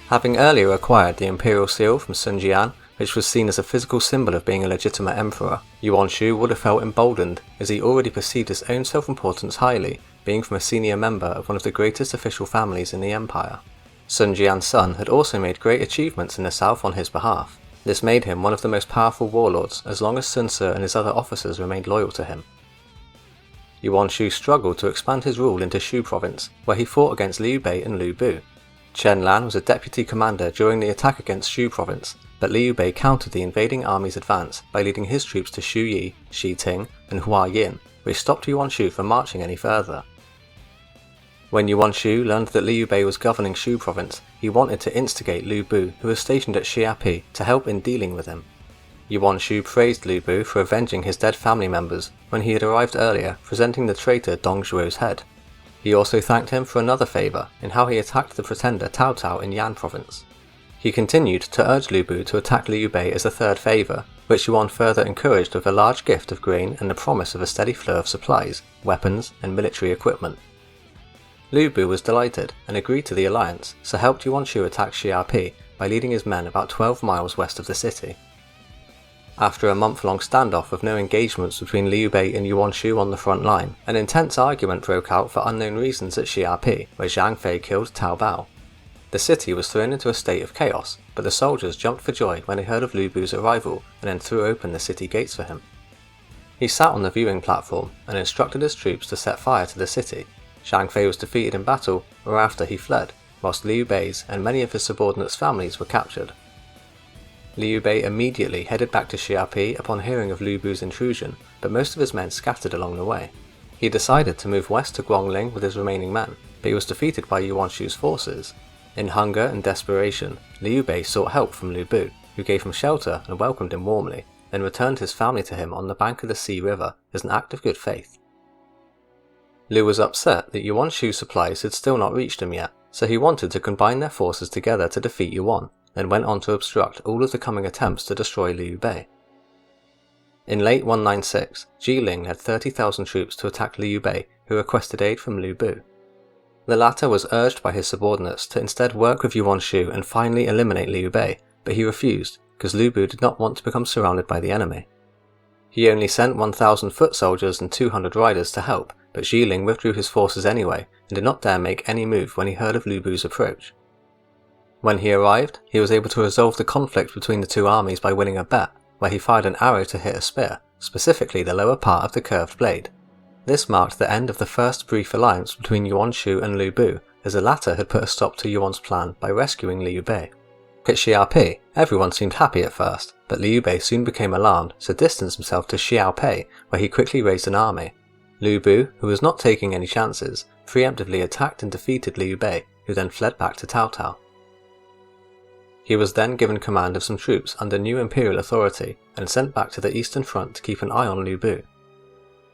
Having earlier acquired the imperial seal from Tongjian, which was seen as a physical symbol of being a legitimate emperor, Yuan Shu would have felt emboldened as he already perceived his own self-importance highly, being from a senior member of one of the greatest official families in the empire. Tongjian's son had also made great achievements in the south on his behalf. This made him one of the most powerful warlords as long as Sun Ce and his other officers remained loyal to him. Yuan Shu struggled to expand his rule into Shou province, where he fought against Liu Bei and Lu Bu. Chen Lan was a deputy commander during the attack against Shou province, but Liu Bei countered the invading army's advance by leading his troops to Shu Yi, Shi Ting, and Hua Yin, which stopped Yuan Shu from marching any further. When Yuan Shu learned that Liu Bei was governing Shou province, he wanted to instigate Lu Bu, who was stationed at Xiapi, to help in dealing with him. Yuan Shu praised Lu Bu for avenging his dead family members when he had arrived earlier, presenting the traitor Dong Zhuo's head. He also thanked him for another favour in how he attacked the pretender Cao Cao in Yan province. He continued to urge Lu Bu to attack Liu Bei as a third favour, which Yuan further encouraged with a large gift of grain and the promise of a steady flow of supplies, weapons, and military equipment. Lu Bu was delighted and agreed to the alliance, so helped Yuan Shu attack Xiapi by leading his men about 12 miles west of the city. After a month-long standoff with no engagements between Liu Bei and Yuan Shu on the front line, an intense argument broke out for unknown reasons at Xiapi, where Zhang Fei killed Cao Cao. The city was thrown into a state of chaos, but the soldiers jumped for joy when they heard of Lu Bu's arrival and then threw open the city gates for him. He sat on the viewing platform and instructed his troops to set fire to the city. Zhang Fei was defeated in battle, whereafter he fled, whilst Liu Bei's and many of his subordinates' families were captured. Liu Bei immediately headed back to Xiapi upon hearing of Lu Bu's intrusion, but most of his men scattered along the way. He decided to move west to Guangling with his remaining men, but he was defeated by Yuan Shu's forces. In hunger and desperation, Liu Bei sought help from Lu Bu, who gave him shelter and welcomed him warmly, then returned his family to him on the bank of the Xi River as an act of good faith. Liu was upset that Yuan Shu's supplies had still not reached him yet, so he wanted to combine their forces together to defeat Yuan, and went on to obstruct all of the coming attempts to destroy Liu Bei. In late 196, Jilin led 30,000 troops to attack Liu Bei, who requested aid from Lu Bu. The latter was urged by his subordinates to instead work with Yuan Shu and finally eliminate Liu Bei, but he refused, because Lu Bu did not want to become surrounded by the enemy. He only sent 1,000 foot soldiers and 200 riders to help, but Jilin withdrew his forces anyway and did not dare make any move when he heard of Lu Bu's approach. When he arrived, he was able to resolve the conflict between the two armies by winning a bet, where he fired an arrow to hit a spear, specifically the lower part of the curved blade. This marked the end of the first brief alliance between Yuan Shu and Lu Bu, as the latter had put a stop to Yuan's plan by rescuing Liu Bei. At Xiapi, everyone seemed happy at first, but Liu Bei soon became alarmed, so distanced himself to Xiaopei, where he quickly raised an army. Lu Bu, who was not taking any chances, preemptively attacked and defeated Liu Bei, who then fled back to Cao Cao. He was then given command of some troops under new imperial authority and sent back to the eastern front to keep an eye on Lu Bu.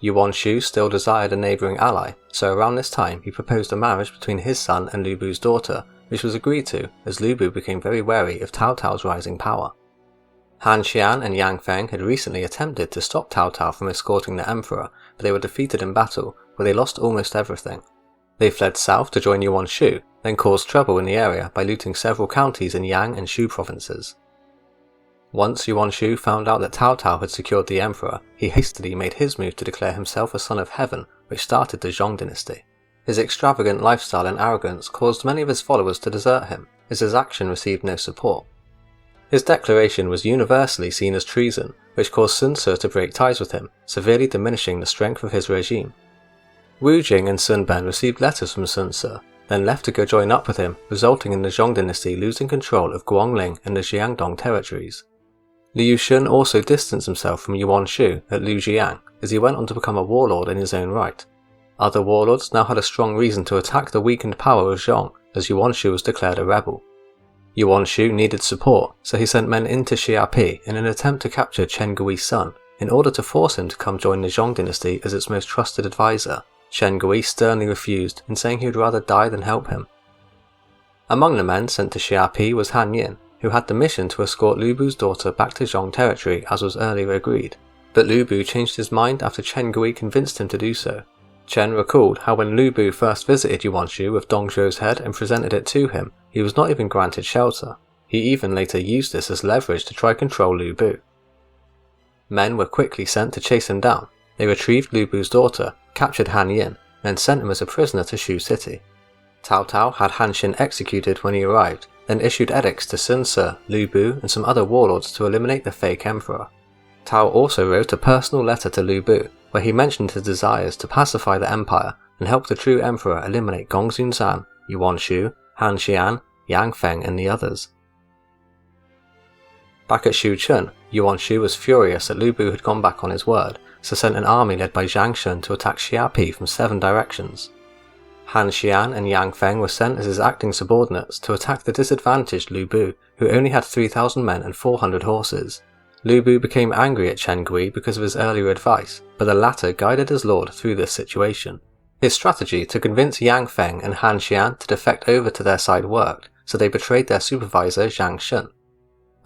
Yuan Shu still desired a neighbouring ally, so around this time he proposed a marriage between his son and Lu Bu's daughter, which was agreed to as Lu Bu became very wary of Cao Cao's rising power. Han Xian and Yang Feng had recently attempted to stop Cao Cao from escorting the emperor, but they were defeated in battle, where they lost almost everything. They fled south to join Yuan Shu, then caused trouble in the area by looting several counties in Yang and Shu provinces. Once Yuan Shu found out that Cao Cao had secured the emperor, he hastily made his move to declare himself a son of heaven, which started the Zhong Dynasty. His extravagant lifestyle and arrogance caused many of his followers to desert him, as his action received no support. His declaration was universally seen as treason, which caused Sun Ce to break ties with him, severely diminishing the strength of his regime. Wu Jing and Sun Ben received letters from Sun Ce, then left to go join up with him, resulting in the Zhong Dynasty losing control of Guangling and the Jiangdong territories. Liu Shun also distanced himself from Yuan Shu at Lujiang, as he went on to become a warlord in his own right. Other warlords now had a strong reason to attack the weakened power of Zhong, as Yuan Shu was declared a rebel. Yuan Shu needed support, so he sent men into Xiapi in an attempt to capture Chen Gui's son, in order to force him to come join the Zhong Dynasty as its most trusted advisor. Chen Gui sternly refused, in saying he would rather die than help him. Among the men sent to Xiapi was Han Yin, who had the mission to escort Lu Bu's daughter back to Zhong territory as was earlier agreed, but Lu Bu changed his mind after Chen Gui convinced him to do so. Chen recalled how when Lu Bu first visited Yuan Shu with Dong Zhou's head and presented it to him, he was not even granted shelter. He even later used this as leverage to try control Lu Bu. Men were quickly sent to chase him down. They retrieved Lu Bu's daughter, captured Han Yin, and sent him as a prisoner to Shu city. Cao Cao had Han Xin executed when he arrived, then issued edicts to Sun Ce, Lu Bu, and some other warlords to eliminate the fake emperor. Cao also wrote a personal letter to Lu Bu, where he mentioned his desires to pacify the empire and help the true emperor eliminate Gong Xunzan, Yuan Shu, Han Xian, Yang Feng, and the others. Back at Shu Chun, Yuan Shu was furious that Lu Bu had gone back on his word, so sent an army led by Zhang Shun to attack Xiapi from 7 directions. Han Xian and Yang Feng were sent as his acting subordinates to attack the disadvantaged Lu Bu, who only had 3,000 men and 400 horses. Lu Bu became angry at Chen Gui because of his earlier advice, but the latter guided his lord through this situation. His strategy to convince Yang Feng and Han Xian to defect over to their side worked, so they betrayed their supervisor Zhang Shun.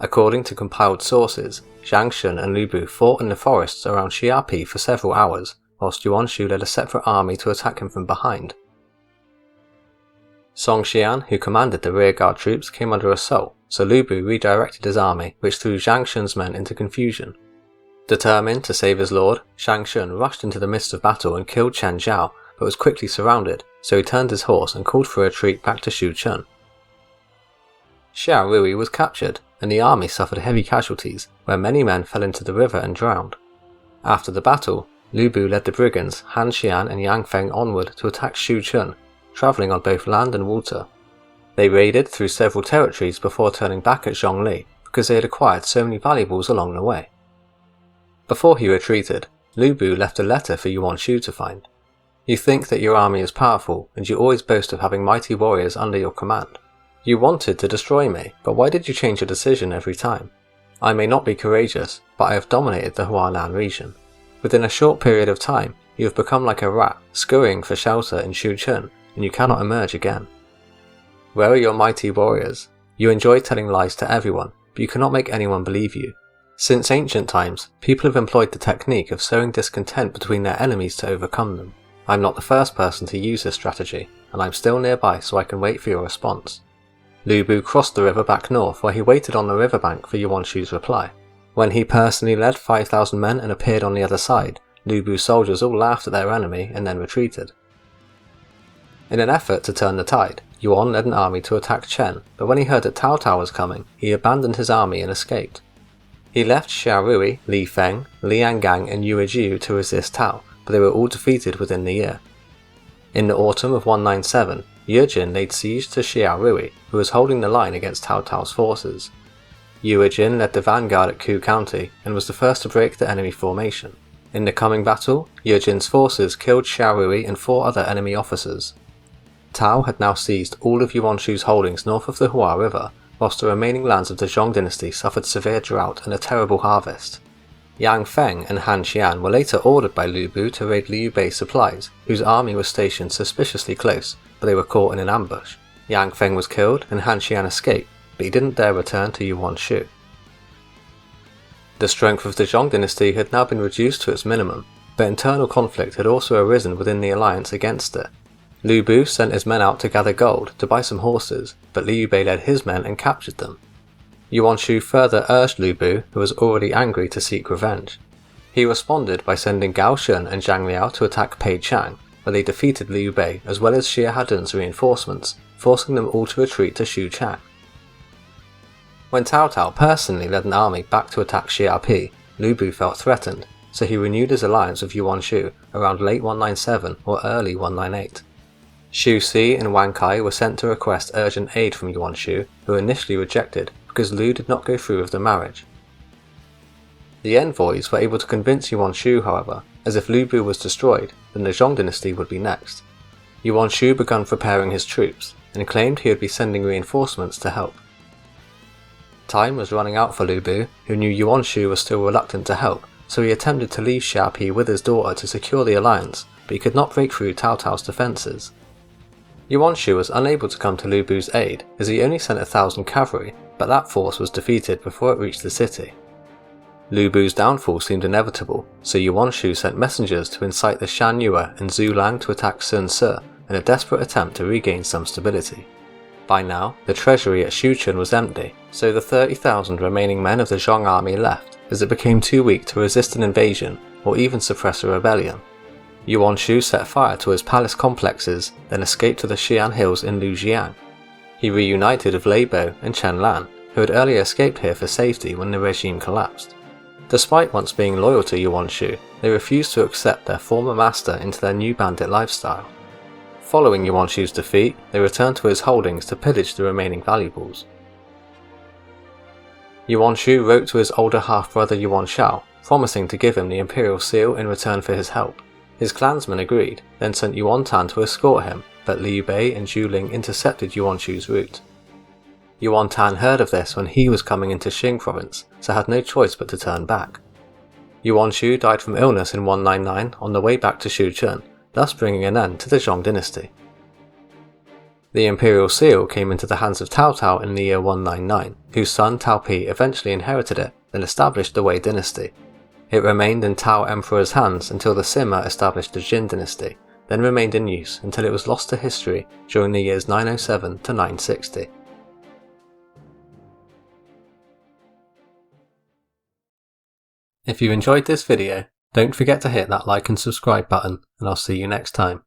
According to compiled sources, Zhang Shun and Lu Bu fought in the forests around Xiapi for several hours, whilst Yuan Shu led a separate army to attack him from behind. Song Xian, who commanded the rearguard troops, came under assault, so Lu Bu redirected his army, which threw Zhang Shun's men into confusion. Determined to save his lord, Zhang Shun rushed into the midst of battle and killed Chen Zhao, but was quickly surrounded, so he turned his horse and called for a retreat back to Shu Chun. Xia Rui was captured, and the army suffered heavy casualties, where many men fell into the river and drowned. After the battle, Lu Bu led the brigands Han Xian and Yang Feng onward to attack Shu Chun, travelling on both land and water. They raided through several territories before turning back at Zhongli, because they had acquired so many valuables along the way. Before he retreated, Lu Bu left a letter for Yuan Shu to find. You think that your army is powerful, and you always boast of having mighty warriors under your command. You wanted to destroy me, but why did you change your decision every time? I may not be courageous, but I have dominated the Huanan region. Within a short period of time, you have become like a rat, scurrying for shelter in Shu Chun, and you cannot emerge again. Where are your mighty warriors? You enjoy telling lies to everyone, but you cannot make anyone believe you. Since ancient times, people have employed the technique of sowing discontent between their enemies to overcome them. I'm not the first person to use this strategy, and I'm still nearby so I can wait for your response. Lu Bu crossed the river back north, where he waited on the riverbank for Yuan Shu's reply. When he personally led 5,000 men and appeared on the other side, Lu Bu's soldiers all laughed at their enemy and then retreated. In an effort to turn the tide, Yuan led an army to attack Chen, but when he heard that Cao Cao was coming, he abandoned his army and escaped. He left Xia Rui, Li Feng, Liang Gang and Yue Jiu to resist Tao, but they were all defeated within the year. In the autumn of 197, Ye Jin laid siege to Xia Rui, who was holding the line against Cao Cao's forces. Yue Jin led the vanguard at Ku County and was the first to break the enemy formation. In the coming battle, Ye Jin's forces killed Xia Rui and 4 other enemy officers. Tao had now seized all of Yuan Shu's holdings north of the Hua River, whilst the remaining lands of the Zhong Dynasty suffered severe drought and a terrible harvest. Yang Feng and Han Xian were later ordered by Lu Bu to raid Liu Bei's supplies, whose army was stationed suspiciously close, but they were caught in an ambush. Yang Feng was killed and Han Xian escaped, but he didn't dare return to Yuan Shu. The strength of the Zhong Dynasty had now been reduced to its minimum, but internal conflict had also arisen within the alliance against it. Lu Bu sent his men out to gather gold to buy some horses, but Liu Bei led his men and captured them. Yuan Shu further urged Lu Bu, who was already angry, to seek revenge. He responded by sending Gao Shun and Zhang Liao to attack Pei Chang, where they defeated Liu Bei as well as Xie Hadun's reinforcements, forcing them all to retreat to Shu Chang. When Cao Cao personally led an army back to attack Xiapi, Lu Bu felt threatened, so he renewed his alliance with Yuan Shu around late 197 or early 198. Xu Si and Wang Kai were sent to request urgent aid from Yuan Shu, who initially rejected because Lu did not go through with the marriage. The envoys were able to convince Yuan Shu, however, as if Lu Bu was destroyed, then the Zhong Dynasty would be next. Yuan Shu began preparing his troops, and claimed he would be sending reinforcements to help. Time was running out for Lu Bu, who knew Yuan Shu was still reluctant to help, so he attempted to leave Xiapi with his daughter to secure the alliance, but he could not break through Cao Cao's defences. Yuan Shu was unable to come to Lu Bu's aid, as he only sent 1,000 cavalry, but that force was defeated before it reached the city. Lu Bu's downfall seemed inevitable, so Yuan Shu sent messengers to incite the Shan Yue and Zhu Lang to attack Sun Ce in a desperate attempt to regain some stability. By now, the treasury at Shuchen was empty, so the 30,000 remaining men of the Zhong army left, as it became too weak to resist an invasion or even suppress a rebellion. Yuan Shu set fire to his palace complexes, then escaped to the Xi'an hills in Lujiang. He reunited with Lei Bo and Chen Lan, who had earlier escaped here for safety when the regime collapsed. Despite once being loyal to Yuan Shu, they refused to accept their former master into their new bandit lifestyle. Following Yuan Shu's defeat, they returned to his holdings to pillage the remaining valuables. Yuan Shu wrote to his older half-brother Yuan Shao, promising to give him the imperial seal in return for his help. His clansmen agreed, then sent Yuan Tan to escort him, but Liu Bei and Zhu Ling intercepted Yuan Shu's route. Yuan Tan heard of this when he was coming into Qing province, so had no choice but to turn back. Yuan Shu died from illness in 199 on the way back to Shuchen, thus bringing an end to the Zhong Dynasty. The imperial seal came into the hands of Cao Cao in the year 199, whose son Cao Pi eventually inherited it and established the Wei dynasty. It remained in Tao Emperor's hands until the Sima established the Jin dynasty, then remained in use until it was lost to history during the years 907 to 960. If you enjoyed this video, don't forget to hit that like and subscribe button, and I'll see you next time.